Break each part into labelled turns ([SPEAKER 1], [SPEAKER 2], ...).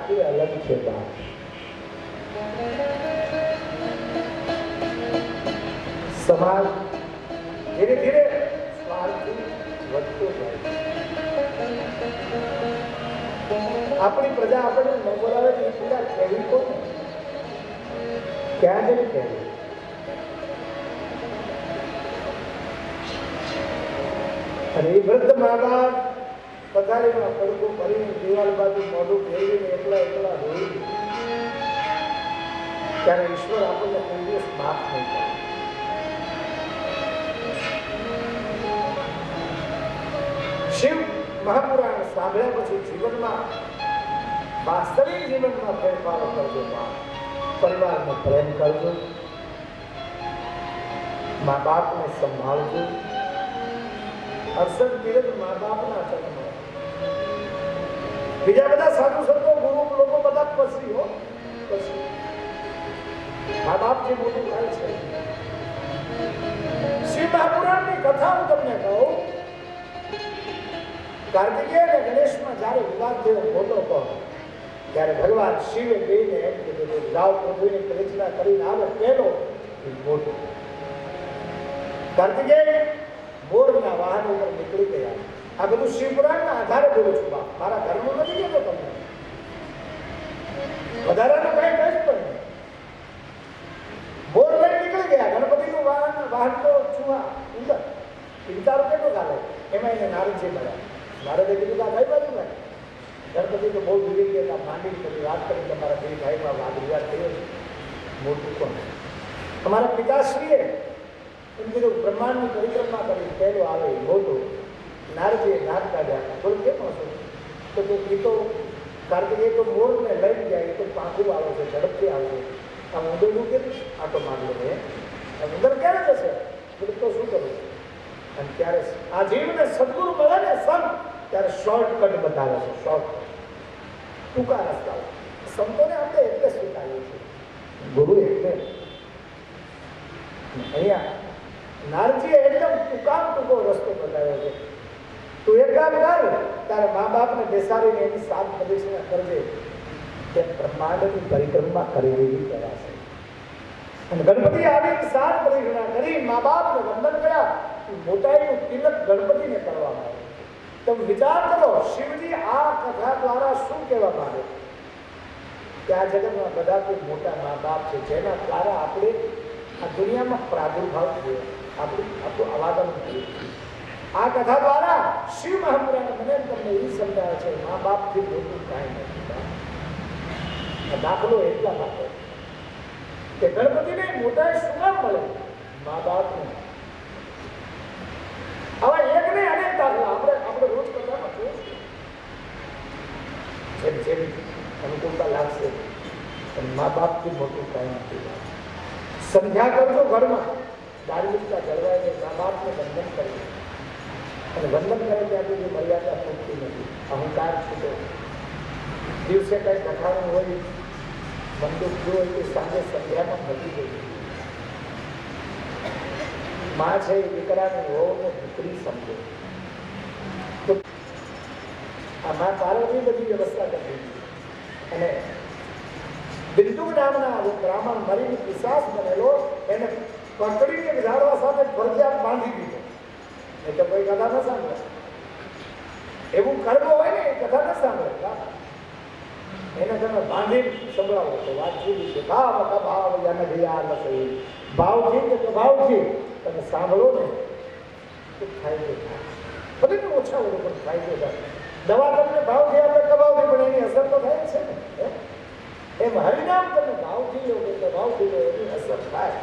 [SPEAKER 1] આખી અલગ છે બાપ. સમાજ ધીરે ધીરે સ્વાર્થી વધતો જાય. આપણી પ્રજા આપણને ન બોલાવે તો એ પીડા કહેવી કોને? ક્યાં જઈને કહેવી? અને એ વૃદ્ધ મા બાપ પથારીમાં પડકો ભરીને દિવાલ બાજુ મોઢું ફેરવીને એકલા એકલા રોઈ ત્યારે ઈશ્વર આપણને કોઈ દિવસ માફ નહીં કરે. શિવ મહાપુરાણ સાંભળ્યા પછી જીવનમાં વાસ્તવિક જીવનમાં ફેરફારો કરજો. પરિવારને પ્રેમ કરજો, મા બાપને સંભાળજો. અરસદ પીરજ મા બાપના ચરણો. બીજા બધા સાધુ સંતો ગુરુ લોકો બધા પછી હો પછી મા બાપ જે મોટું થાય છે. શિવ મહાપુરાણની કથા હું તમને કહું. કાર્તિકેય અને ગણેશમાં જયારે વિવાદ થયો મોટો કહો ત્યારે ભગવાન શિવે બેને એમ કીધું જાઓ પૃથ્વીની પરિચના કરીને આવે પેલો મોટો. કાર્તિકેય મોરના વાહન ઉપર નીકળી ગયા. આ બધું શિવપુરાણના આધારે બોલું છું બાપ, મારા ઘરનું નથી કહેતો તમને. વધારાનું કઈ કઈ પણ મોર લઈને નીકળી ગયા. ગણપતિનું વાહન તો છુઆ ઉંદર વિચારો કેટલો ચાલે. એમાં એને નારદજી મળ્યા. નારદે કીધું કે આ કઈ બાજુ લાગે? ગણપતિ તો બહુ દૂરી ગયા. માંડી બધી વાત કરી તમારા બે ભાઈમાં વાદ વિવાદ થયો છે. મોટું કોણ? અમારા પિતાશ્રીએ એમ કીધું બ્રહ્માંડની પરિક્રમા કરી પહેલો આવે મોટું. નારદજીએ નાદ કાઢ્યા. થોડું કેમ હશો તો તું તો કાર્તિકેય તો મોરને લઈ જાય. એ તો પાંખું આવે છે, ઝડપથી આવે છે. આમ ઉંદરનું કેમ આટો મારલો ને ઉંદર ક્યારે જશે? બધું તો શું કરું? અને ત્યારે આ જીવને સદગુરુ મળે ને સંત ત્યારે શોર્ટકટ બતાવે છે. શોર્ટકટ ટૂંકા રસ્તા. સંતોને આપણે એટલે સ્વીકારીએ છીએ, ગુરુ એટલે. અહીંયા નારદજીએ એકદમ ટૂંકો રસ્તો બતાવ્યો છે. તું એક કામ કર, તારે મા બાપને બેસાડીને એની સાત પ્રદક્ષિણા કરજે. તે બ્રહ્માંડની પરિક્રમા કરી એવી કરાશે. અને ગણપતિ આવી સાત પ્રદક્ષિણા કરી મા બાપને વંદન કર્યા. મોટાઈનું તિલક ગણપતિને કરવામાં આવે. તમે વિચાર કરો શિવજી આ કથા દ્વારા શું કહેવા માંગે કે આ જગતમાં બધા કોઈ મોટા મા બાપ છે જેના દ્વારા આપણે આ દુનિયામાં પ્રાદુર્ભાવ થયો, આપણું અવાદન થયું. આ કથા દ્વારા શિવ મહાપુરાણ મને તમને એ સમજાવે છે મા બાપથી મોટું કાંઈ નથી. દાખલો એટલા માટે કે ગણપતિને મોટાઈ શું કામ મળે? મા બાપને. હવે એક ને અનેક દાખલા આપણે રોજ કથામાં જોઈશું. જેમ અનુકૂળતા લાગશે પણ મા બાપથી મોટું કાંઈ નથી. સંધ્યા કરજો ઘરમાં, ધાર્મિકતા જળવાય. મા બાપને વંદન કરજો અને વંદન કરે ત્યાંથી જે મર્યાદા પૂરતી નથી. અહંકાર છૂટો. દિવસે કંઈ કથાનું હોય, બંદૂક જો હોય તો સાંજે સંધ્યામાં બધી ગઈ. માં છે એ દીકરાને હોવને દીકરી સમજે. તો આ મા પાર્વતી બધી વ્યવસ્થા કરી અને બિંદુ નામના બ્રાહ્મણ મરીને પિશાચ બનેલો એને પકડીને ઝાડવા સાથે ફરજિયાત બાંધી દીધો. નહીં તો કોઈ કથા ન સાંભળે. એવું કર્મ હોય ને એ કથા ન સાંભળે. એને તમે બાંધી સંભળાવો તો વાત જુદી છે. ભાવ નથી ભાવથી કે ભાવથી તમે સાંભળો ને તો ફાયદો થાય. ભલે ને ઓછા હોય પણ ફાયદો થાય. દવા તમને ભાવથી આપણે કભાવથી પણ એની અસર તો થાય છે ને. એમ હરિનામ તમે ભાવથી લો કે ભાવથી લો એની અસર થાય.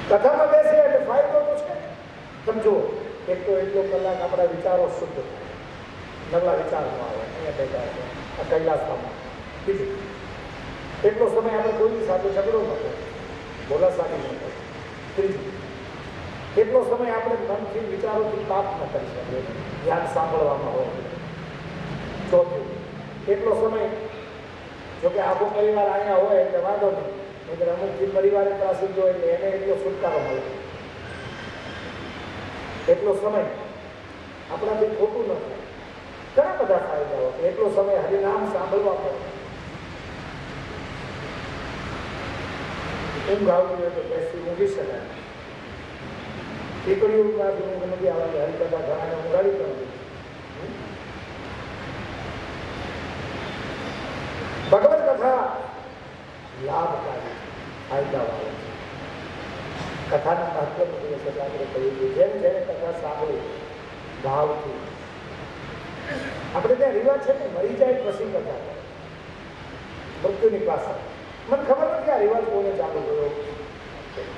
[SPEAKER 1] કથામાં બેસે એટલે ફાયદો તો છે. સમજો એક તો એટલો કલાક આપણા વિચારો શુદ્ધ થાય, નવલા વિચાર ન આવે. અહીંયા બેઠા છે આ કૈલાસમાં. બીજું એટલો સમય આપણે કોઈની સાથે ઝઘડો ન થાય, બોલાસાની ન થાય. ત્રીજું એટલો સમય આપણે મનથી વિચારોથી પાપ ન કરી શકીએ, ધ્યાન સાંભળવામાં હોય. ચોથું એટલો સમય જોકે આખો પરિવાર અહીંયા હોય એટલે વાંધો નહીં. એટલે અમુક જે પરિવારે ત્રાસી હોય એટલે એને એટલો છુટકારો મળે. એટલો સમય આપણાથી ખોટું ન થાય. ઘણા બધા ફાયદાઓ છે. એટલો સમય હરિનામ સાંભળવા પડે. ઊંઘ આવતી હોય તો બેસી ઊંઘી શકાય. ટીકડીઓમાંથી ઊંઘ નથી આવતી. હરિકથા ઘણાને ઊંઘાડી પણ હતી. ભગવત કથા લાભકારી ફાયદાવાળી છે. કથાનું મહત્વનું દિવસ આપણે કહ્યું છે. જેમ જેને કથા સાંભળી ભાવથી, આપણે ત્યાં રિવાજ છે ને મરી જાય પછી કથા કરે, મૃત્યુની પાસે. મને ખબર નથી આ રિવાજ કોને ચાલુ કર્યો,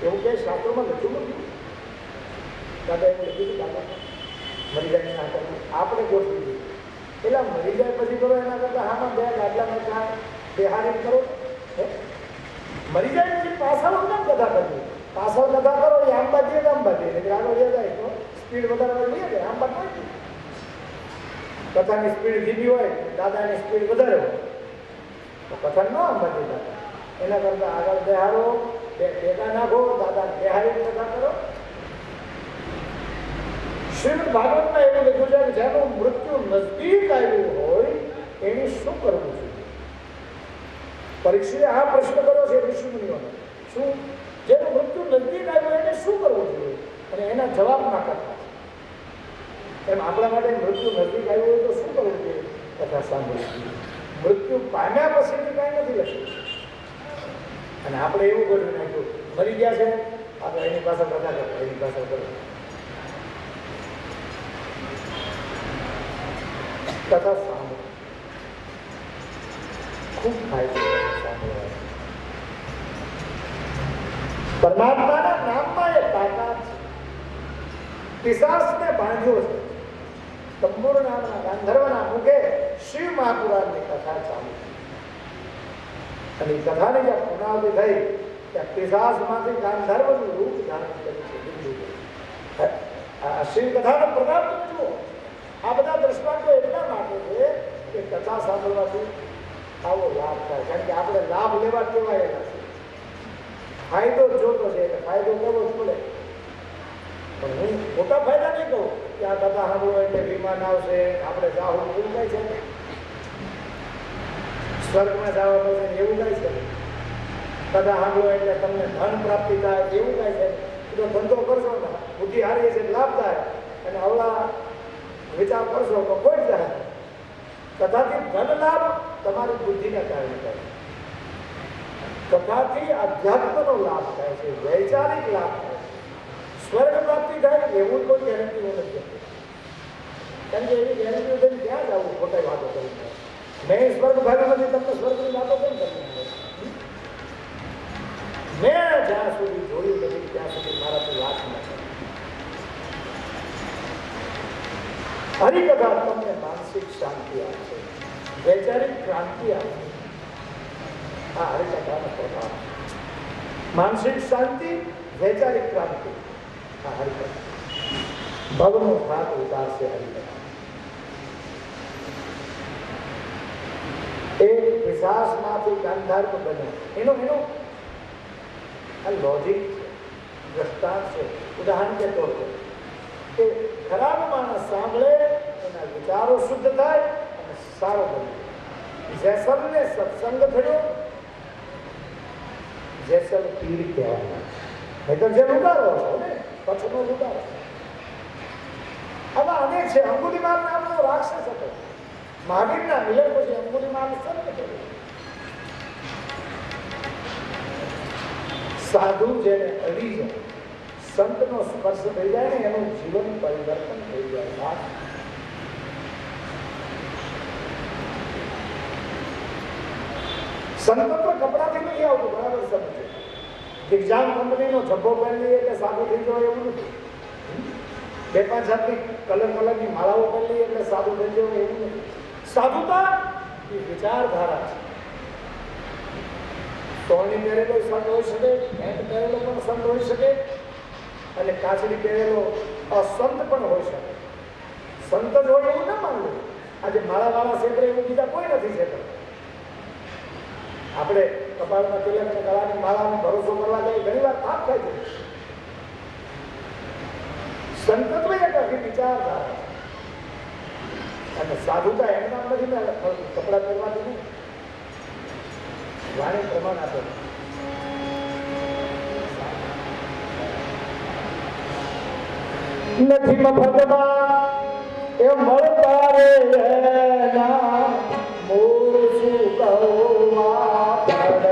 [SPEAKER 1] એવું કે શાસ્ત્રોમાં લખ્યું નથી. દાદા એવું લખ્યું દાદા મરી જાય ના કરવું, આપણે ગોઠવી દીધું. એટલે મરી જાય પછી કરો એના કરતા હામાં બે ગાડલામાં કાંઈ બેહારી કરો. મરી જાય પછી પાછળ કેમ કથા કરવી? પાછળ કથા કરો એ આમ બાજુ આમ બાજુ એટલે આગળ જાય તો સ્પીડ વધારે લઈએ જાય. આમ બાજુ નથી. કથાની સ્પીડ ધીમી હોય, દાદાની સ્પીડ વધારે હોય તો કથા ન આમ બાજુ જાય. એના કરતા આગળ બેહારો, ભેગા નાખો, દાદા બેહારી કથા કરો. શ્રીમદ ભાગવતમાં એવું લખ્યું છે કે જેનું મૃત્યુ નજદીક આવ્યું હોય એને શું કરવું જોઈએ? પરીક્ષિતે આ પ્રશ્ન કર્યો છે ઋષિમુનિઓને. શું જેનું મૃત્યુ નજદીક આવ્યું એને શું કરવું જોઈએ? અને એના જવાબમાં કથા છે. એમ આપણા માટે મૃત્યુ નજદીક આવ્યું હોય તો શું કરવું જોઈએ? કથા સાંભળવી. મૃત્યુ પામ્યા પછીથી કાંઈ નથી લખ્યું. અને આપણે એવું ગોઠવી નાખ્યું, મરી ગયા છે આપણે એની પાસે કથા કરો, એની પાસે કરો. કથા સાંભળો, ખૂબ ફાયદો સાંભળવા. પરમાત્માના નામમાં એ તાકાત છે. પિશાચને બાંધ્યો છે. તંબુર નામના ગાંધર્વના મુખે શિવ મહાપુરાણની કથા ચાલુ છે. અને કથાની જ્યાં પુનરાવૃત્તિ થઈ ત્યાં પિશાચમાંથી ગાંધર્વનું રૂપ ધારણ કર્યું છે. આ શિવ કથાનો પ્રતાપ તમે જુઓ. આ બધા દ્રષ્ટાંતો એટલા માટે છે કે કથા સાંભળવાથી આવો લાભ થાય. કારણ કે આપણે લાભ લેવા ટેવાયેલા છે. ફાયદો જોતો છે એટલે ફાયદો કરવો જ પડે. પણ હું મોટા ફાયદા નહીં કહું કે આ કથા સાંભળો એટલે વિમાન આવશે, આપણે જાવું એવું કાંઈ છે ને, સ્વર્ગમાં જવા પડશે એવું કાંઈ છે. કથા સાંભળો એટલે તમને ધન પ્રાપ્તિ થાય એવું કાંઈ છે. તો ધંધો કરશો ને બુદ્ધિ હારી છે લાભ થાય, અને અવળા વિચાર કરશો તો કોઈ જાય. કથાથી ધન લાભ તમારી બુદ્ધિને કારણે થાય. કથાથી અધ્યાત્મનો લાભ થાય છે, વૈચારિક લાભ થાય. સ્વર્ગ પ્રાપ્તિ થાય એવું કોઈ ગેરંટી નથી. કારણ કે એવી ગેરંટી થઈને ક્યાં જવું ખોટાઈ વાતો કરી. મેં સ્વર્ગ ભાગ્યો નથી, તમને સ્વર્ગની વાતો કેમ કરવી? મેં જ્યાં સુધી જોયું નથી ત્યાં સુધી મારાથી વાત ન કરે. હરિકથા તમને માનસિક શાંતિ આપશે, વૈચારિક ક્રાંતિ આપશે. આ હરિકથાનો પ્રભાવ. માનસિક શાંતિ, વૈચારિક ક્રાંતિ. આ હરિકથા ભવનો ભાગ ઉતારશે. હરિકથા એક પિશાચમાંથી ગાંધાર્વ બને એનો આ લોજિક છે, દ્રષ્ટાંત છે. ઉદાહરણ કે તોર પર કે ખરાબ માણસ સાંભળે એના વિચારો શુદ્ધ થાય અને સારો બને. જેસલને સત્સંગ થયો, જેસલ પીર કહેવાના. નહીં તો જે લૂંટારો હતો ને પછનો લૂંટારો. આવા અનેક છે. અંગુલીમાલ નામનો રાક્ષસ હતો. મહાવીરના મિલન પછી અંગુલીમાલ સંત થયો. સાધુ જેને અડી જાય, સંતનો સ્પર્શ થઈ જાય ને એનું જીવન પરિવર્તન થઈ જાય. સંતત્વ કપડાથી નથી આવતું, બરાબર સમજો. દિગ્જામ કંપનીનો જબ્બો પહેરી એટલે સાધુ થઈ જવાય એવું નથી. 2-5 જાતની કલરની માળાઓ પહેરી એટલે સાધુ થઈ જવાય એવું નથી. સાધુતા એ વિચારધારા છે. સોની પહેરેલો સંત હોઈ શકે, પેન્ટ પહેરેલો પણ સંત હોઈ શકે, અને કાચડી પહેરેલો અસંત પણ હોઈ શકે. સંત જ હોય એવું ના માનવું. આજે માળાવાળા ક્ષેત્રે એવું બીજા કોઈ નથી ક્ષેત્ર. આપણે કપાળમાં તિલક અને ગળાની માળાનો ભરોસો કરવા જઈએ ઘણી વાર થાપ થાય છે. સંતત્વ એક આખી વિચારધારા. અને સાધુતા એમના નથી ને કપડા પહેરવાથી નહીં, વાણી પ્રમાણ આપે. નથી મફતમાં એ મળતા રે ના મોર શું કહવા પડતા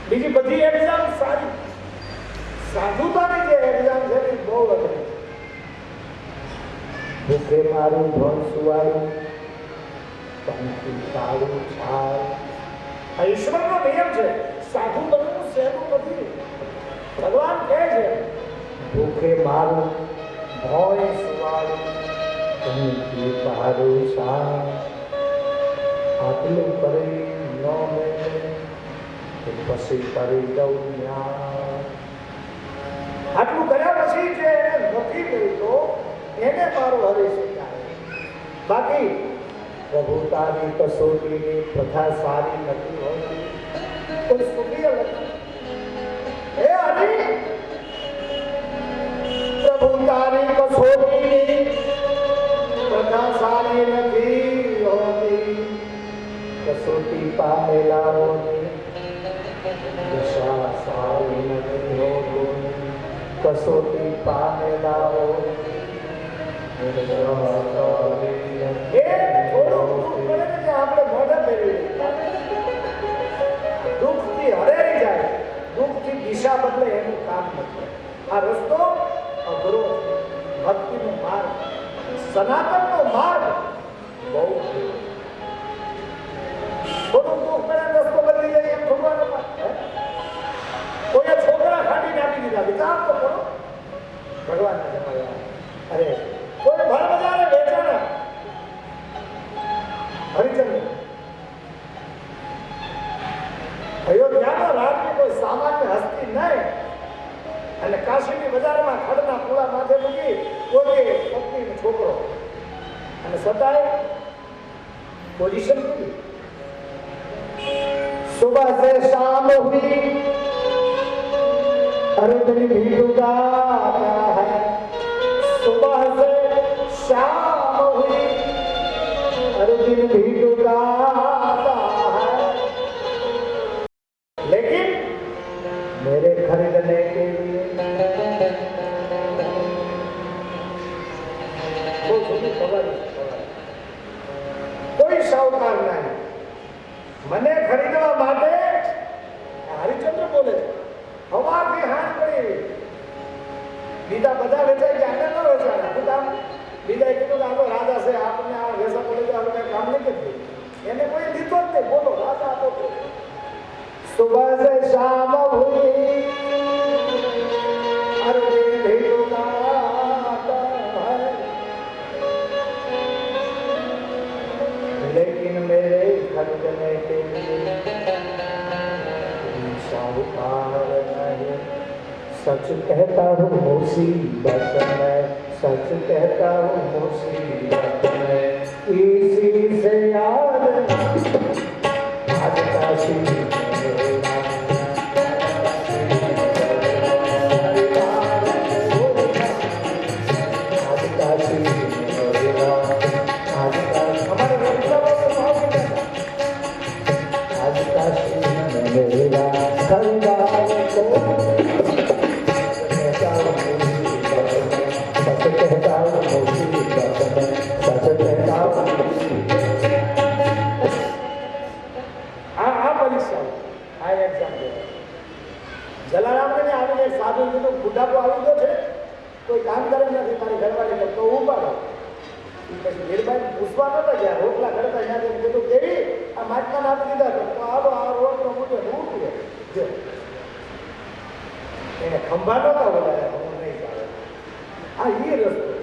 [SPEAKER 1] બીજી બધી એક્ઝામ સારી, સાધુતાની જે એક્ઝામ છે એ બહુ અઘરી. ભૂખે મારું ધન સુવાયું, પંક્તિ સારું છાય. આ ઈશ્વરનો નિયમ છે. સાધુ બનવું સહેલું નથી. ભગવાન કહે છે ભૂખે મારું ભોય સુવાયું, પંક્તિ સારું છાય. આટલું કરી ન મેં પછી કરી દઉં ન્યાય. આટલું કર્યા પછી જે એને નથી મળતો એને મારો હરી શકાય. બાકી પ્રભુતાની કસોટીની પ્રથા સારી નથી હોતી. કોઈ સુખી નથી. હે હરી, પ્રભુતાની કસોટીની પ્રથા સારી નથી હોતી. કસોટી પામેલાઓની દશા સારી નથી હોતી. કસોટી પામેલાઓ દુઃખથી હરેરી જાય, દુઃખથી દિશા બદલે એનું કામ નથી. આ રસ્તો અઘરો છે. ભક્તિનો માર્ગ, સનાતનનો માર્ગ બહુ થોડું દુઃખ પડે રસ્તો બદલી જાય એમ ભગવાન. કોઈ છોકરા ખાટીને આપી દીધા, વિચાર તો કરો ભગવાનના જમાડ્યા. અરે કોઈ ભર બજારે વેચાણા હરિચંદ્ર અયોધ્યાનો રાજની કોઈ સામાન્ય હસ્તી નહીં. અને કાશીની બજારમાં ખડના પૂળા માથે મૂકી કોઈ પત્ની છોકરો, અને સદાય પોઝિશન મૂકી. सुबह से शाम हुई अरे दिन भी गुजारा है. सुबह से शाम हुई अरे दिन भी गुजारा है. लेकिन मेरे खरीदने के लिए कोई साहूकार नहीं. મને ખરીદવા માટે હરિચંદ્ર બોલે હવાથી હાથ પડી. બીજા બધા વેચાય કે આને ન વેચાય. શું બીજા કીધું કે આપણો રાજા છે, આપણને આ વેસા પડે તો આપણે કામ નહીં કરતું. એને કોઈ લીધો જ નહીં. બોલો રાજા આપો. સુબહ સે શામ હુઈ અરે दिन भी गुजारा है. सच कहता हूँ मुसीबत में, सच कहता हूँ मुसीबत में, इसी से याद आज काशी मेरा, आज काशी मेरा, आज काशी हमारे आज काशी मेरा खंडार को જલારામને આવીને સાધુ કીધું બુઢાપો આવી ગયો છે, કોઈ કામ કરે નથી, મારી ઘરવાળી તો ઉપાડો. પછી વીરબાઈ પૂછવા નતા ગયા, રોટલા કરતા ત્યાં કીધું કેવી આ માટમાં આપી દીધા તો આવો આ રોટલો મૂકે ઉઠીએ જો એને ખંભા નતા બોલાયા, હું નહીં ચાલે. આ એ રસ્તો